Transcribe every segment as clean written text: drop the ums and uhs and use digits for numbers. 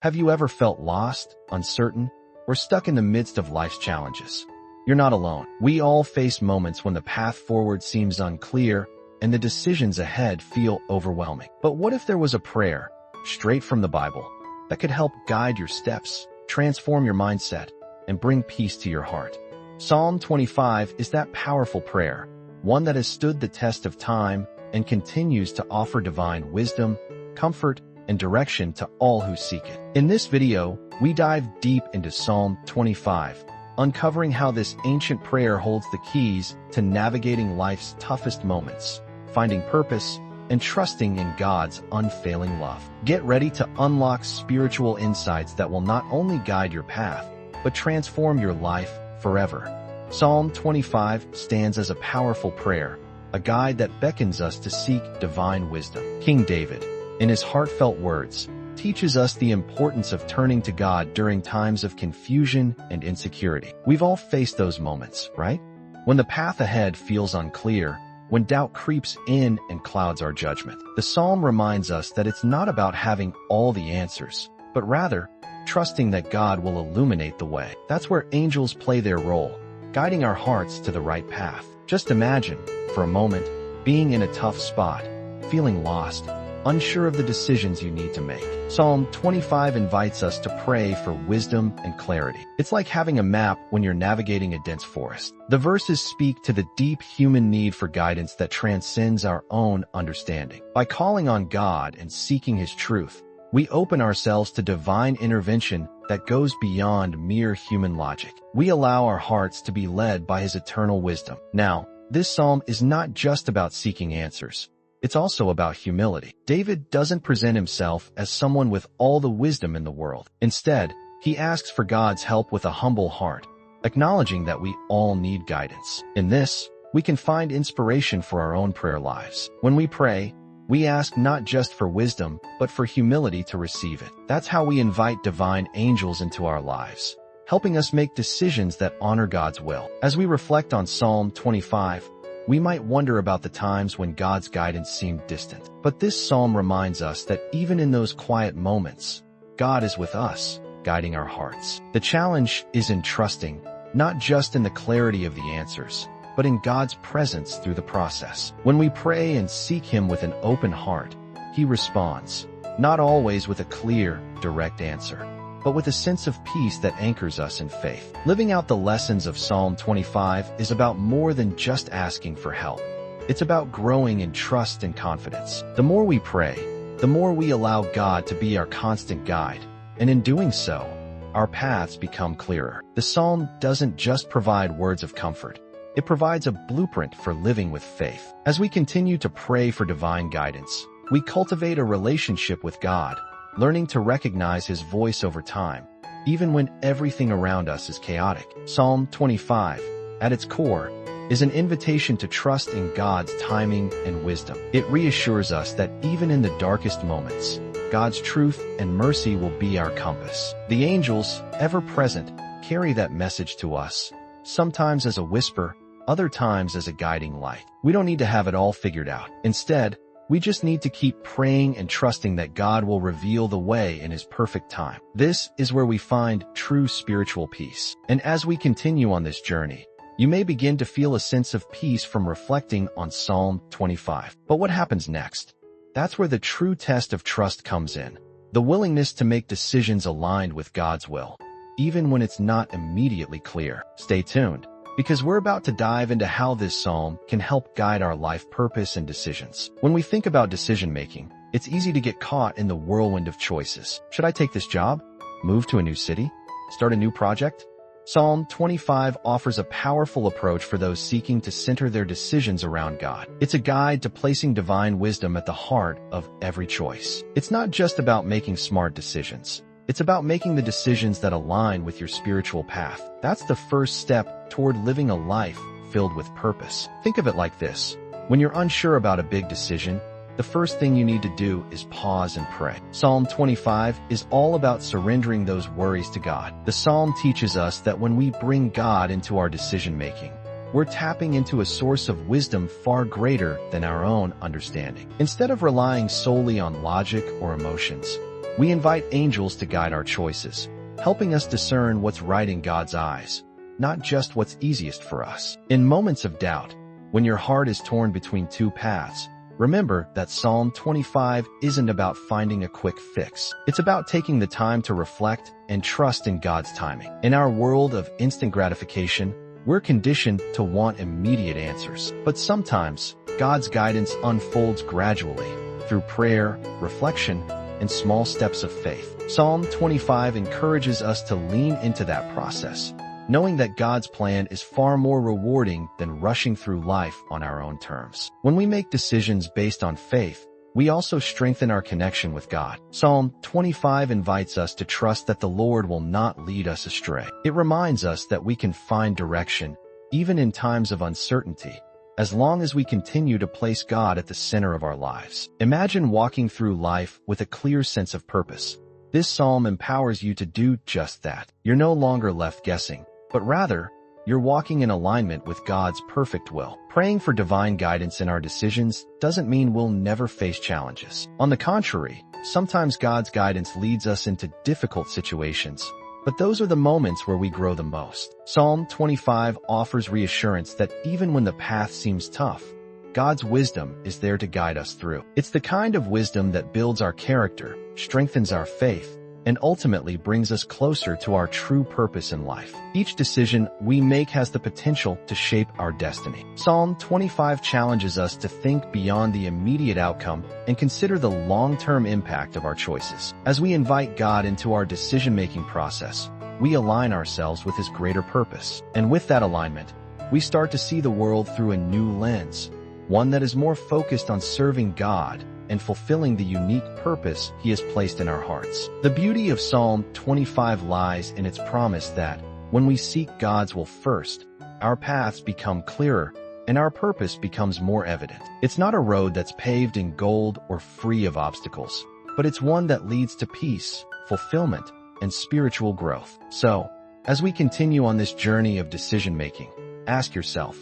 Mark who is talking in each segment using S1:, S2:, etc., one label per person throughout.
S1: Have you ever felt lost, uncertain, or stuck in the midst of life's challenges? You're not alone. We all face moments when the path forward seems unclear and the decisions ahead feel overwhelming. But what if there was a prayer, straight from the Bible, that could help guide your steps, transform your mindset, and bring peace to your heart? Psalm 25 is that powerful prayer, one that has stood the test of time and continues to offer divine wisdom, comfort, and direction to all who seek it. In this video, we dive deep into Psalm 25, uncovering how this ancient prayer holds the keys to navigating life's toughest moments, finding purpose, and trusting in God's unfailing love. Get ready to unlock spiritual insights that will not only guide your path, but transform your life forever. Psalm 25 stands as a powerful prayer, a guide that beckons us to seek divine wisdom. King David, in his heartfelt words, teaches us the importance of turning to God during times of confusion and insecurity. We've all faced those moments, right? When the path ahead feels unclear, when doubt creeps in and clouds our judgment. The psalm reminds us that it's not about having all the answers, but rather trusting that God will illuminate the way. That's where angels play their role, guiding our hearts to the right path. Just imagine, for a moment, being in a tough spot, feeling lost, unsure of the decisions you need to make. Psalm 25 invites us to pray for wisdom and clarity. It's like having a map when you're navigating a dense forest. The verses speak to the deep human need for guidance that transcends our own understanding. By calling on God and seeking His truth, we open ourselves to divine intervention that goes beyond mere human logic. We allow our hearts to be led by His eternal wisdom. Now, this psalm is not just about seeking answers. It's also about humility. David doesn't present himself as someone with all the wisdom in the world. Instead, he asks for God's help with a humble heart, acknowledging that we all need guidance. In this, we can find inspiration for our own prayer lives. When we pray, we ask not just for wisdom, but for humility to receive it. That's how we invite divine angels into our lives, helping us make decisions that honor God's will. As we reflect on Psalm 25, we might wonder about the times when God's guidance seemed distant. But this psalm reminds us that even in those quiet moments, God is with us, guiding our hearts. The challenge is in trusting, not just in the clarity of the answers, but in God's presence through the process. When we pray and seek Him with an open heart, He responds, not always with a clear, direct answer, but with a sense of peace that anchors us in faith. Living out the lessons of Psalm 25 is about more than just asking for help. It's about growing in trust and confidence. The more we pray, the more we allow God to be our constant guide, and in doing so, our paths become clearer. The psalm doesn't just provide words of comfort. It provides a blueprint for living with faith. As we continue to pray for divine guidance, we cultivate a relationship with God, learning to recognize His voice over time, even when everything around us is chaotic. Psalm 25, at its core, is an invitation to trust in God's timing and wisdom. It reassures us that even in the darkest moments, God's truth and mercy will be our compass. The angels, ever present, carry that message to us, sometimes as a whisper, other times as a guiding light. We don't need to have it all figured out. Instead, we just need to keep praying and trusting that God will reveal the way in His perfect time. This is where we find true spiritual peace. And as we continue on this journey, you may begin to feel a sense of peace from reflecting on Psalm 25. But what happens next? That's where the true test of trust comes in. The willingness to make decisions aligned with God's will, even when it's not immediately clear. Stay tuned, because we're about to dive into how this psalm can help guide our life purpose and decisions. When we think about decision-making, it's easy to get caught in the whirlwind of choices. Should I take this job? Move to a new city? Start a new project? Psalm 25 offers a powerful approach for those seeking to center their decisions around God. It's a guide to placing divine wisdom at the heart of every choice. It's not just about making smart decisions. It's about making the decisions that align with your spiritual path. That's the first step toward living a life filled with purpose. Think of it like this. When you're unsure about a big decision, the first thing you need to do is pause and pray. Psalm 25 is all about surrendering those worries to God. The psalm teaches us that when we bring God into our decision-making, we're tapping into a source of wisdom far greater than our own understanding. Instead of relying solely on logic or emotions, We invite angels to guide our choices, helping us discern what's right in God's eyes, not just what's easiest for us. In moments of doubt, when your heart is torn between two paths, remember that Psalm 25 isn't about finding a quick fix. It's about taking the time to reflect and trust in God's timing. In our world of instant gratification, we're conditioned to want immediate answers. But sometimes, God's guidance unfolds gradually through prayer, reflection, and small steps of faith. Psalm 25 encourages us to lean into that process, knowing that God's plan is far more rewarding than rushing through life on our own terms. When we make decisions based on faith, we also strengthen our connection with God. Psalm 25 invites us to trust that the Lord will not lead us astray. It reminds us that we can find direction, even in times of uncertainty, as long as we continue to place God at the center of our lives. Imagine walking through life with a clear sense of purpose. This psalm empowers you to do just that. You're no longer left guessing, but rather, you're walking in alignment with God's perfect will. Praying for divine guidance in our decisions doesn't mean we'll never face challenges. On the contrary, sometimes God's guidance leads us into difficult situations, but those are the moments where we grow the most. Psalm 25 offers reassurance that even when the path seems tough, God's wisdom is there to guide us through. It's the kind of wisdom that builds our character, strengthens our faith, and ultimately brings us closer to our true purpose in life. Each decision we make has the potential to shape our destiny. Psalm 25 challenges us to think beyond the immediate outcome and consider the long-term impact of our choices. As we invite God into our decision-making process, we align ourselves with His greater purpose. And with that alignment, we start to see the world through a new lens, one that is more focused on serving God and fulfilling the unique purpose He has placed in our hearts. The beauty of Psalm 25 lies in its promise that, when we seek God's will first, our paths become clearer and our purpose becomes more evident. It's not a road that's paved in gold or free of obstacles, but it's one that leads to peace, fulfillment, and spiritual growth. So, as we continue on this journey of decision-making, ask yourself,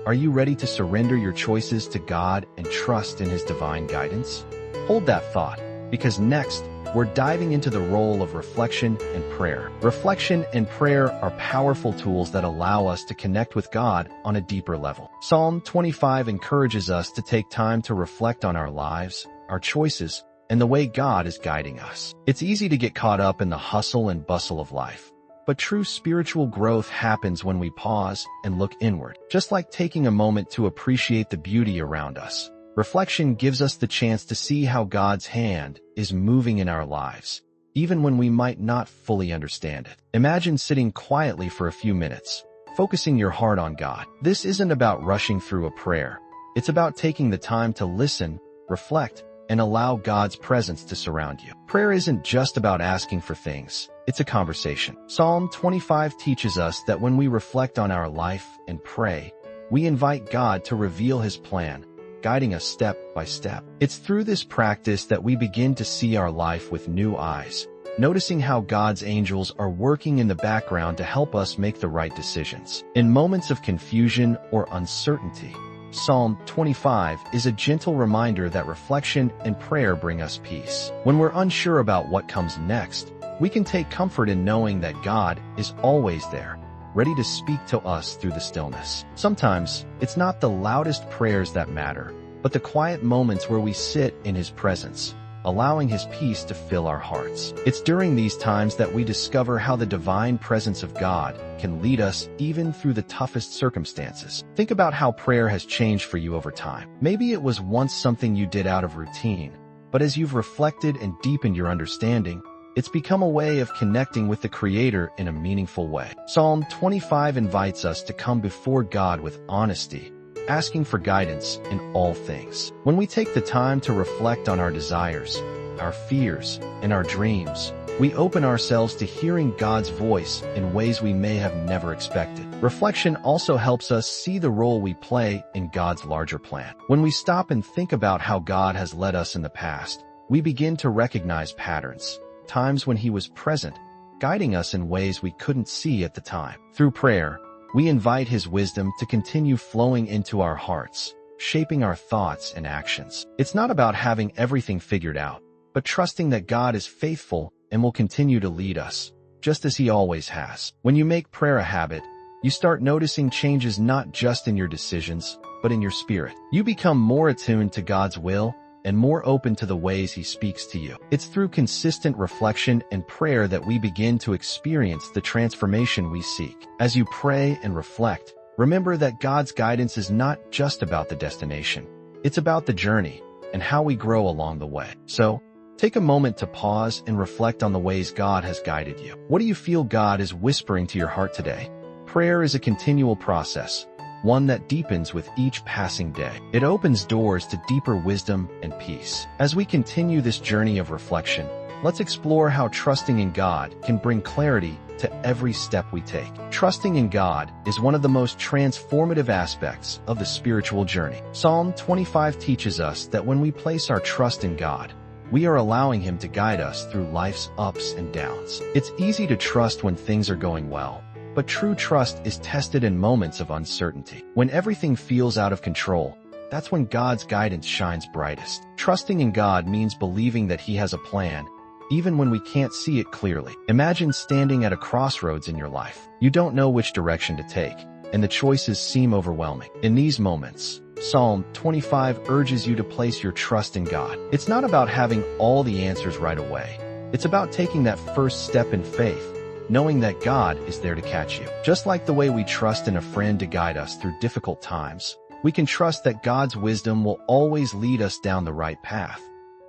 S1: are you ready to surrender your choices to God and trust in His divine guidance? Hold that thought, because next, we're diving into the role of reflection and prayer. Reflection and prayer are powerful tools that allow us to connect with God on a deeper level. Psalm 25 encourages us to take time to reflect on our lives, our choices, and the way God is guiding us. It's easy to get caught up in the hustle and bustle of life, but true spiritual growth happens when we pause and look inward. Just like taking a moment to appreciate the beauty around us, reflection gives us the chance to see how God's hand is moving in our lives, even when we might not fully understand it. Imagine sitting quietly for a few minutes, focusing your heart on God. This isn't about rushing through a prayer. It's about taking the time to listen, reflect, and allow God's presence to surround you. Prayer isn't just about asking for things. It's a conversation. Psalm 25 teaches us that when we reflect on our life and pray, we invite God to reveal His plan, guiding us step by step. It's through this practice that we begin to see our life with new eyes, noticing how God's angels are working in the background to help us make the right decisions. In moments of confusion or uncertainty, Psalm 25 is a gentle reminder that reflection and prayer bring us peace. When we're unsure about what comes next, we can take comfort in knowing that God is always there, ready to speak to us through the stillness. Sometimes, it's not the loudest prayers that matter, but the quiet moments where we sit in His presence, allowing His peace to fill our hearts. It's during these times that we discover how the divine presence of God can lead us even through the toughest circumstances. Think about how prayer has changed for you over time. Maybe it was once something you did out of routine, but as you've reflected and deepened your understanding, it's become a way of connecting with the Creator in a meaningful way. Psalm 25 invites us to come before God with honesty, asking for guidance in all things. When we take the time to reflect on our desires, our fears, and our dreams, we open ourselves to hearing God's voice in ways we may have never expected. Reflection also helps us see the role we play in God's larger plan. When we stop and think about how God has led us in the past, we begin to recognize patterns, times when He was present, guiding us in ways we couldn't see at the time. Through prayer, we invite His wisdom to continue flowing into our hearts, shaping our thoughts and actions. It's not about having everything figured out, but trusting that God is faithful and will continue to lead us, just as He always has. When you make prayer a habit, you start noticing changes not just in your decisions, but in your spirit. You become more attuned to God's will and more open to the ways He speaks to you. It's through consistent reflection and prayer that we begin to experience the transformation we seek. As you pray and reflect, remember that God's guidance is not just about the destination. It's about the journey and how we grow along the way. So, take a moment to pause and reflect on the ways God has guided you. What do you feel God is whispering to your heart today? Prayer is a continual process, one that deepens with each passing day. It opens doors to deeper wisdom and peace. As we continue this journey of reflection, let's explore how trusting in God can bring clarity to every step we take. Trusting in God is one of the most transformative aspects of the spiritual journey. Psalm 25 teaches us that when we place our trust in God, we are allowing Him to guide us through life's ups and downs. It's easy to trust when things are going well, but true trust is tested in moments of uncertainty. When everything feels out of control, that's when God's guidance shines brightest. Trusting in God means believing that He has a plan, even when we can't see it clearly. Imagine standing at a crossroads in your life. You don't know which direction to take, and the choices seem overwhelming. In these moments, Psalm 25 urges you to place your trust in God. It's not about having all the answers right away. It's about taking that first step in faith, knowing that God is there to catch you. Just like the way we trust in a friend to guide us through difficult times, we can trust that God's wisdom will always lead us down the right path,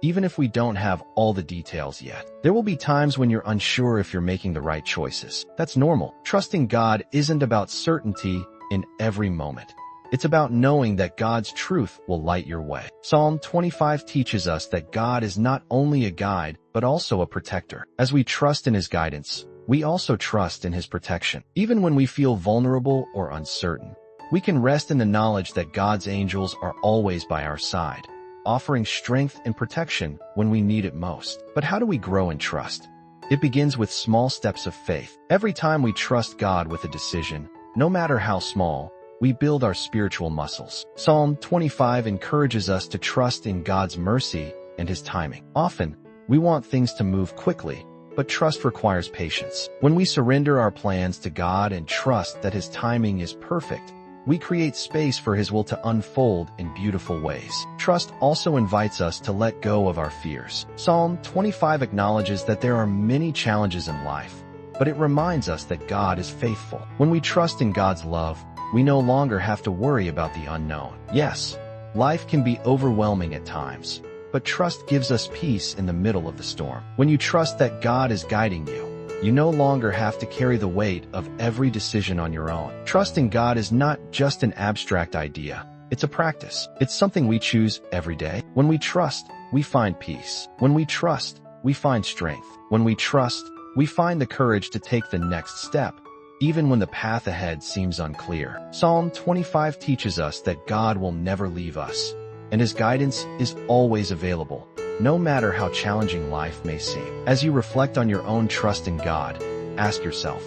S1: even if we don't have all the details yet. There will be times when you're unsure if you're making the right choices. That's normal. Trusting God isn't about certainty in every moment. It's about knowing that God's truth will light your way. Psalm 25 teaches us that God is not only a guide, but also a protector. As we trust in His guidance, we also trust in His protection. Even when we feel vulnerable or uncertain, we can rest in the knowledge that God's angels are always by our side, offering strength and protection when we need it most. But how do we grow in trust? It begins with small steps of faith. Every time we trust God with a decision, no matter how small, we build our spiritual muscles. Psalm 25 encourages us to trust in God's mercy and His timing. Often, we want things to move quickly, but trust requires patience. When we surrender our plans to God and trust that His timing is perfect, we create space for His will to unfold in beautiful ways. Trust also invites us to let go of our fears. Psalm 25 acknowledges that there are many challenges in life, but it reminds us that God is faithful. When we trust in God's love, we no longer have to worry about the unknown. Yes, life can be overwhelming at times, but trust gives us peace in the middle of the storm. When you trust that God is guiding you, you no longer have to carry the weight of every decision on your own. Trusting God is not just an abstract idea. It's a practice. It's something we choose every day. When we trust, we find peace. When we trust, we find strength. When we trust, we find the courage to take the next step, even when the path ahead seems unclear. Psalm 25 teaches us that God will never leave us, and His guidance is always available, no matter how challenging life may seem. As you reflect on your own trust in God, ask yourself,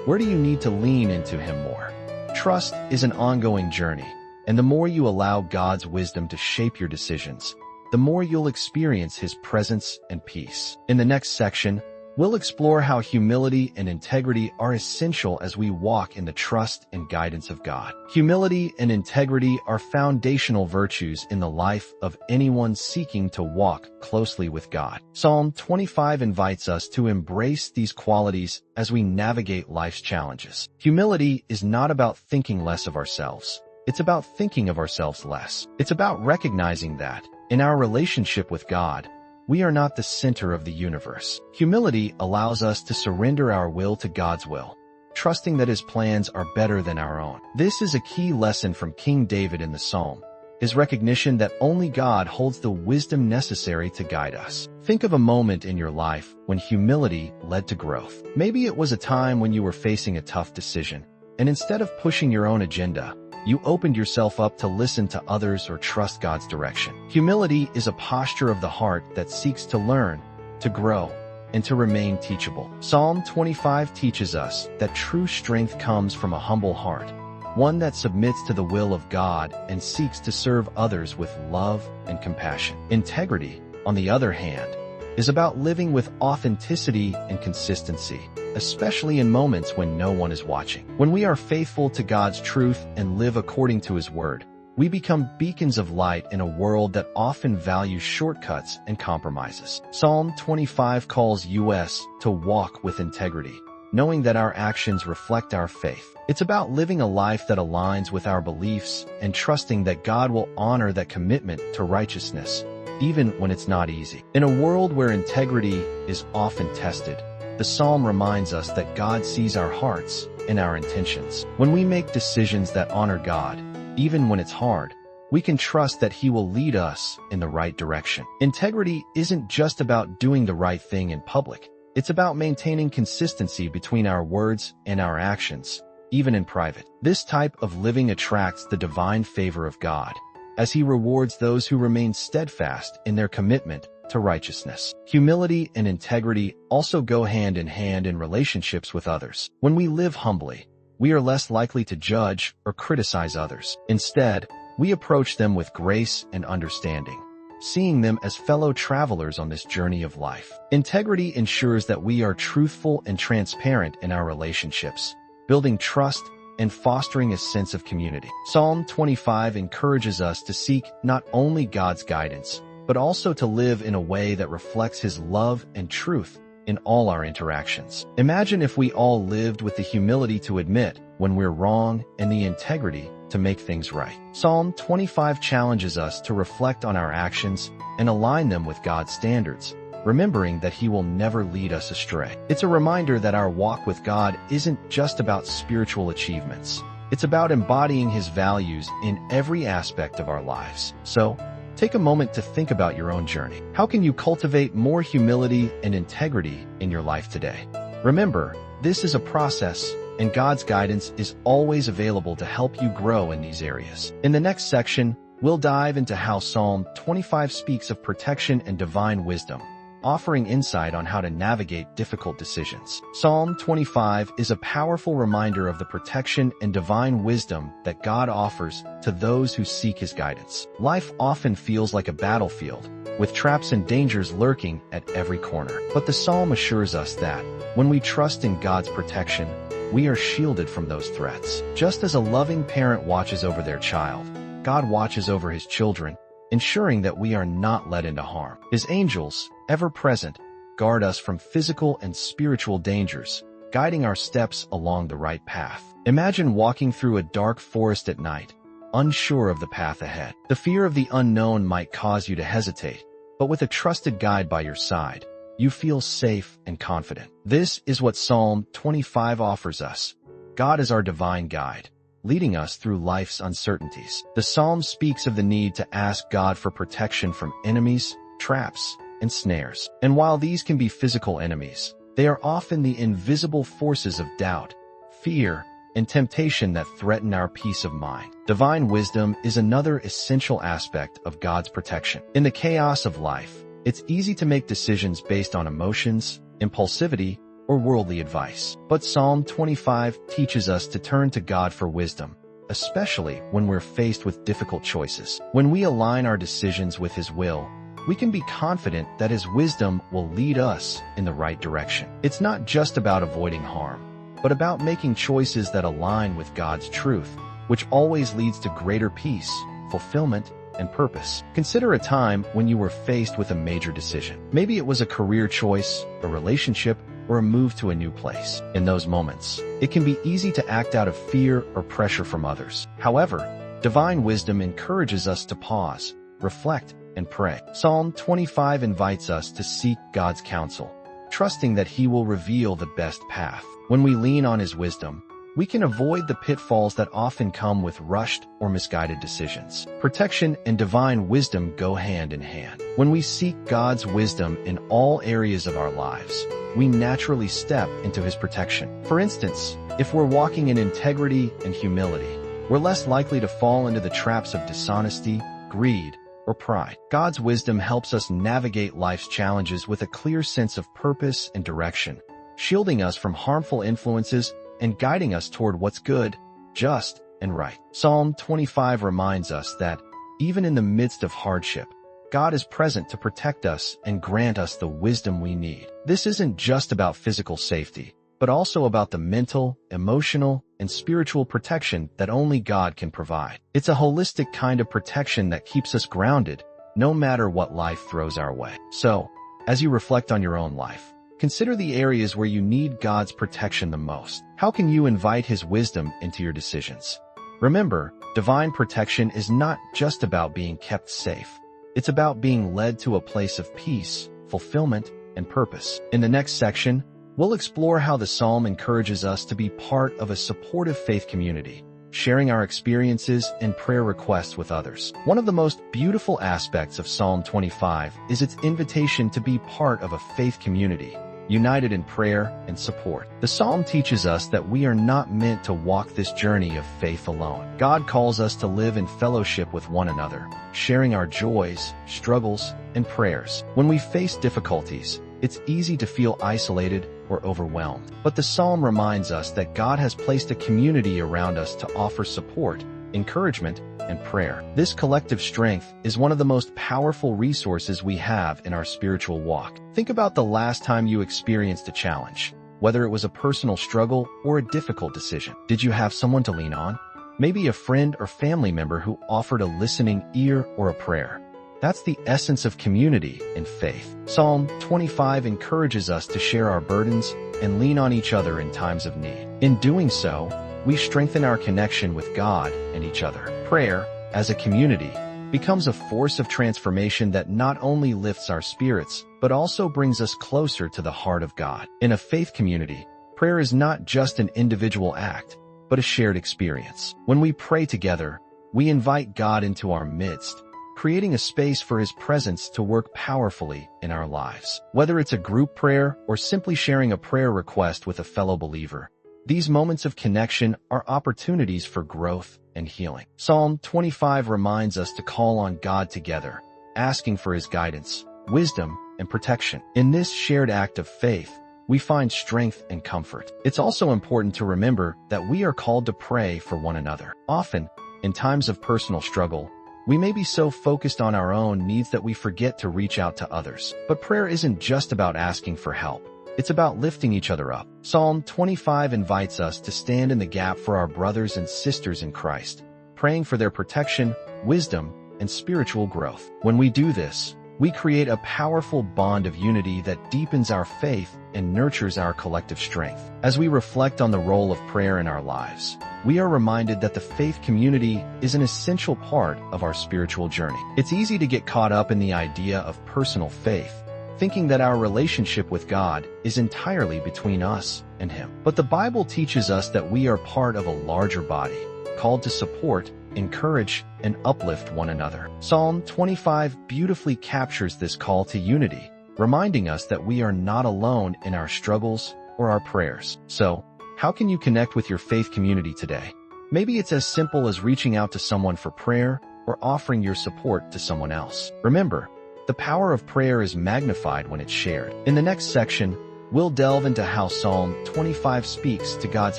S1: where do you need to lean into Him more? Trust is an ongoing journey, and the more you allow God's wisdom to shape your decisions, the more you'll experience His presence and peace. In the next section, we'll explore how humility and integrity are essential as we walk in the trust and guidance of God. Humility and integrity are foundational virtues in the life of anyone seeking to walk closely with God. Psalm 25 invites us to embrace these qualities as we navigate life's challenges. Humility is not about thinking less of ourselves. It's about thinking of ourselves less. It's about recognizing that, in our relationship with God, we are not the center of the universe. Humility allows us to surrender our will to God's will, trusting that His plans are better than our own. This is a key lesson from King David in the Psalm, his recognition that only God holds the wisdom necessary to guide us. Think of a moment in your life when humility led to growth. Maybe it was a time when you were facing a tough decision, and instead of pushing your own agenda, you opened yourself up to listen to others or trust God's direction. Humility is a posture of the heart that seeks to learn, to grow, and to remain teachable. Psalm 25 teaches us that true strength comes from a humble heart, one that submits to the will of God and seeks to serve others with love and compassion. Integrity, on the other hand, is about living with authenticity and consistency, especially in moments when no one is watching. When we are faithful to God's truth and live according to His word, we become beacons of light in a world that often values shortcuts and compromises. Psalm 25 calls us to walk with integrity, knowing that our actions reflect our faith. It's about living a life that aligns with our beliefs and trusting that God will honor that commitment to righteousness, even when it's not easy. In a world where integrity is often tested, the psalm reminds us that God sees our hearts and our intentions. When we make decisions that honor God, even when it's hard, we can trust that He will lead us in the right direction. Integrity isn't just about doing the right thing in public. It's about maintaining consistency between our words and our actions, even in private. This type of living attracts the divine favor of God, as He rewards those who remain steadfast in their commitment to righteousness. Humility and integrity also go hand in hand in relationships with others. When we live humbly, we are less likely to judge or criticize others. Instead, we approach them with grace and understanding, seeing them as fellow travelers on this journey of life. Integrity ensures that we are truthful and transparent in our relationships, building trust and fostering a sense of community. Psalm 25 encourages us to seek not only God's guidance, but also to live in a way that reflects His love and truth in all our interactions. Imagine if we all lived with the humility to admit when we're wrong and the integrity to make things right. Psalm 25 challenges us to reflect on our actions and align them with God's standards, remembering that He will never lead us astray. It's a reminder that our walk with God isn't just about spiritual achievements. It's about embodying His values in every aspect of our lives. So, take a moment to think about your own journey. How can you cultivate more humility and integrity in your life today? Remember, this is a process, and God's guidance is always available to help you grow in these areas. In the next section, we'll dive into how Psalm 25 speaks of protection and divine wisdom, offering insight on how to navigate difficult decisions. Psalm 25 is a powerful reminder of the protection and divine wisdom that God offers to those who seek His guidance. Life often feels like a battlefield, with traps and dangers lurking at every corner. But the psalm assures us that, when we trust in God's protection, we are shielded from those threats. Just as a loving parent watches over their child, God watches over His children, ensuring that we are not led into harm. His angels, ever present, guard us from physical and spiritual dangers, guiding our steps along the right path. Imagine walking through a dark forest at night, unsure of the path ahead. The fear of the unknown might cause you to hesitate, but with a trusted guide by your side, you feel safe and confident. This is what Psalm 25 offers us. God is our divine guide, leading us through life's uncertainties. The psalm speaks of the need to ask God for protection from enemies, traps, and snares. And while these can be physical enemies, they are often the invisible forces of doubt, fear, and temptation that threaten our peace of mind. Divine wisdom is another essential aspect of God's protection. In the chaos of life, it's easy to make decisions based on emotions, impulsivity, or worldly advice. But Psalm 25 teaches us to turn to God for wisdom, especially when we're faced with difficult choices. When we align our decisions with His will, we can be confident that His wisdom will lead us in the right direction. It's not just about avoiding harm, but about making choices that align with God's truth, which always leads to greater peace, fulfillment, and purpose. Consider a time when you were faced with a major decision. Maybe it was a career choice, a relationship, or a move to a new place. In those moments, it can be easy to act out of fear or pressure from others. However, divine wisdom encourages us to pause, reflect, and pray. Psalm 25 invites us to seek God's counsel, trusting that He will reveal the best path. When we lean on His wisdom, we can avoid the pitfalls that often come with rushed or misguided decisions. Protection and divine wisdom go hand in hand. When we seek God's wisdom in all areas of our lives, we naturally step into His protection. For instance, if we're walking in integrity and humility, we're less likely to fall into the traps of dishonesty, greed, or pride. God's wisdom helps us navigate life's challenges with a clear sense of purpose and direction, shielding us from harmful influences and guiding us toward what's good, just, and right. Psalm 25 reminds us that, even in the midst of hardship, God is present to protect us and grant us the wisdom we need. This isn't just about physical safety, but also about the mental, emotional, and spiritual protection that only God can provide. It's a holistic kind of protection that keeps us grounded, no matter what life throws our way. So, as you reflect on your own life, consider the areas where you need God's protection the most. How can you invite His wisdom into your decisions? Remember, divine protection is not just about being kept safe. It's about being led to a place of peace, fulfillment, and purpose. In the next section, we'll explore how the Psalm encourages us to be part of a supportive faith community, sharing our experiences and prayer requests with others. One of the most beautiful aspects of Psalm 25 is its invitation to be part of a faith community, united in prayer and support. The Psalm teaches us that we are not meant to walk this journey of faith alone. God calls us to live in fellowship with one another, sharing our joys, struggles, and prayers. When we face difficulties, it's easy to feel isolated or overwhelmed. But the Psalm reminds us that God has placed a community around us to offer support, encouragement, and prayer. This collective strength is one of the most powerful resources we have in our spiritual walk. Think about the last time you experienced a challenge, whether it was a personal struggle or a difficult decision. Did you have someone to lean on? Maybe a friend or family member who offered a listening ear or a prayer. That's the essence of community and faith. Psalm 25 encourages us to share our burdens and lean on each other in times of need. In doing so, we strengthen our connection with God and each other. Prayer, as a community, becomes a force of transformation that not only lifts our spirits, but also brings us closer to the heart of God. In a faith community, prayer is not just an individual act, but a shared experience. When we pray together, we invite God into our midst, creating a space for His presence to work powerfully in our lives. Whether it's a group prayer or simply sharing a prayer request with a fellow believer, these moments of connection are opportunities for growth and healing. Psalm 25 reminds us to call on God together, asking for His guidance, wisdom, and protection. In this shared act of faith, we find strength and comfort. It's also important to remember that we are called to pray for one another. Often, in times of personal struggle, we may be so focused on our own needs that we forget to reach out to others. But prayer isn't just about asking for help. It's about lifting each other up. Psalm 25 invites us to stand in the gap for our brothers and sisters in Christ, praying for their protection, wisdom, and spiritual growth. When we do this, we create a powerful bond of unity that deepens our faith and nurtures our collective strength. As we reflect on the role of prayer in our lives, we are reminded that the faith community is an essential part of our spiritual journey. It's easy to get caught up in the idea of personal faith, thinking that our relationship with God is entirely between us and Him. But the Bible teaches us that we are part of a larger body, called to support, encourage, and uplift one another. Psalm 25 beautifully captures this call to unity, reminding us that we are not alone in our struggles or our prayers. So, how can you connect with your faith community today? Maybe it's as simple as reaching out to someone for prayer or offering your support to someone else. Remember, the power of prayer is magnified when it's shared. In the next section, we'll delve into how Psalm 25 speaks to God's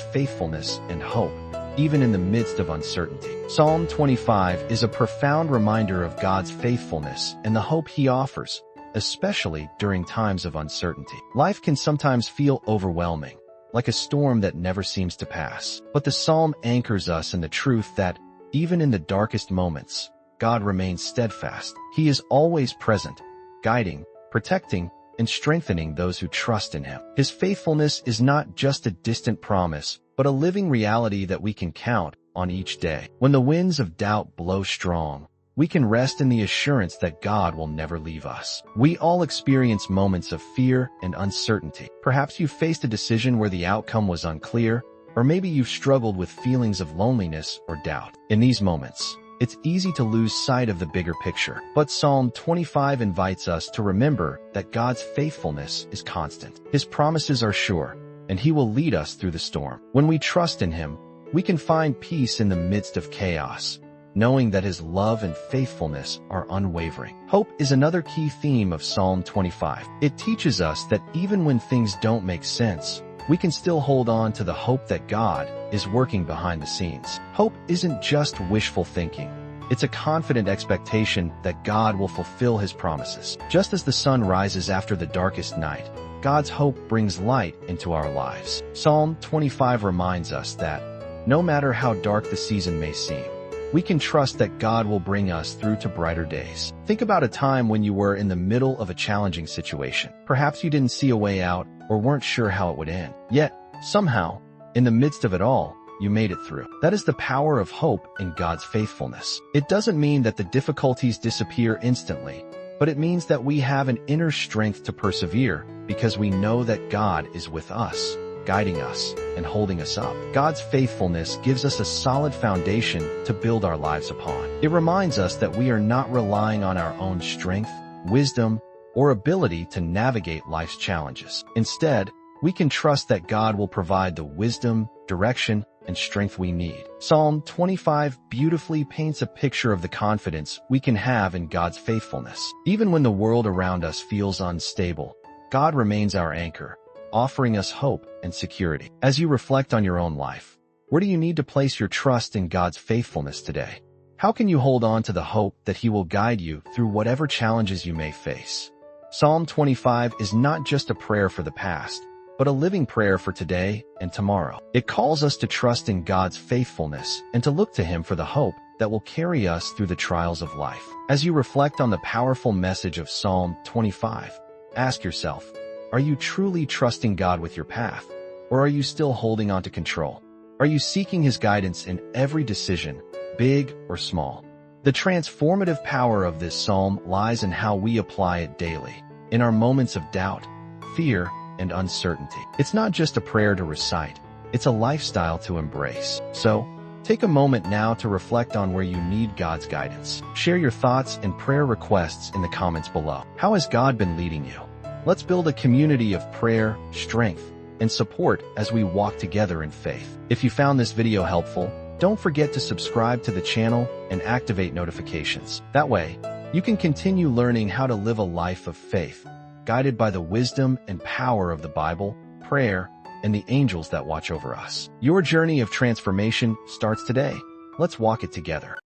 S1: faithfulness and hope, even in the midst of uncertainty. Psalm 25 is a profound reminder of God's faithfulness and the hope He offers, especially during times of uncertainty. Life can sometimes feel overwhelming, like a storm that never seems to pass. But the Psalm anchors us in the truth that, even in the darkest moments, God remains steadfast. He is always present, guiding, protecting, and strengthening those who trust in Him. His faithfulness is not just a distant promise, but a living reality that we can count on each day. When the winds of doubt blow strong, we can rest in the assurance that God will never leave us. We all experience moments of fear and uncertainty. Perhaps you faced a decision where the outcome was unclear, or maybe you've struggled with feelings of loneliness or doubt. In these moments, it's easy to lose sight of the bigger picture. But Psalm 25 invites us to remember that God's faithfulness is constant. His promises are sure, and He will lead us through the storm. When we trust in Him, we can find peace in the midst of chaos, knowing that His love and faithfulness are unwavering. Hope is another key theme of Psalm 25. It teaches us that even when things don't make sense, we can still hold on to the hope that God is working behind the scenes. Hope isn't just wishful thinking. It's a confident expectation that God will fulfill his promises. Just as the sun rises after the darkest night, God's hope brings light into our lives. Psalm 25 reminds us that, no matter how dark the season may seem, we can trust that God will bring us through to brighter days. Think about a time when you were in the middle of a challenging situation. Perhaps you didn't see a way out or weren't sure how it would end. Yet, somehow, in the midst of it all, you made it through. That is the power of hope in God's faithfulness. It doesn't mean that the difficulties disappear instantly, but it means that we have an inner strength to persevere because we know that God is with us, guiding us and holding us up. God's faithfulness gives us a solid foundation to build our lives upon. It reminds us that we are not relying on our own strength, wisdom, or ability to navigate life's challenges. Instead, we can trust that God will provide the wisdom, direction, and strength we need. Psalm 25 beautifully paints a picture of the confidence we can have in God's faithfulness. Even when the world around us feels unstable, God remains our anchor, offering us hope and security. As you reflect on your own life, where do you need to place your trust in God's faithfulness today? How can you hold on to the hope that he will guide you through whatever challenges you may face? Psalm 25 is not just a prayer for the past, but a living prayer for today and tomorrow. It calls us to trust in God's faithfulness and to look to him for the hope that will carry us through the trials of life. As you reflect on the powerful message of Psalm 25, ask yourself, are you truly trusting God with your path, or are you still holding on to control? Are you seeking his guidance in every decision, big or small? The transformative power of this psalm lies in how we apply it daily, in our moments of doubt, fear, and uncertainty. It's not just a prayer to recite, it's a lifestyle to embrace. So, take a moment now to reflect on where you need God's guidance. Share your thoughts and prayer requests in the comments below. How has God been leading you? Let's build a community of prayer, strength, and support as we walk together in faith. If you found this video helpful, don't forget to subscribe to the channel and activate notifications. That way, you can continue learning how to live a life of faith, guided by the wisdom and power of the Bible, prayer, and the angels that watch over us. Your journey of transformation starts today. Let's walk it together.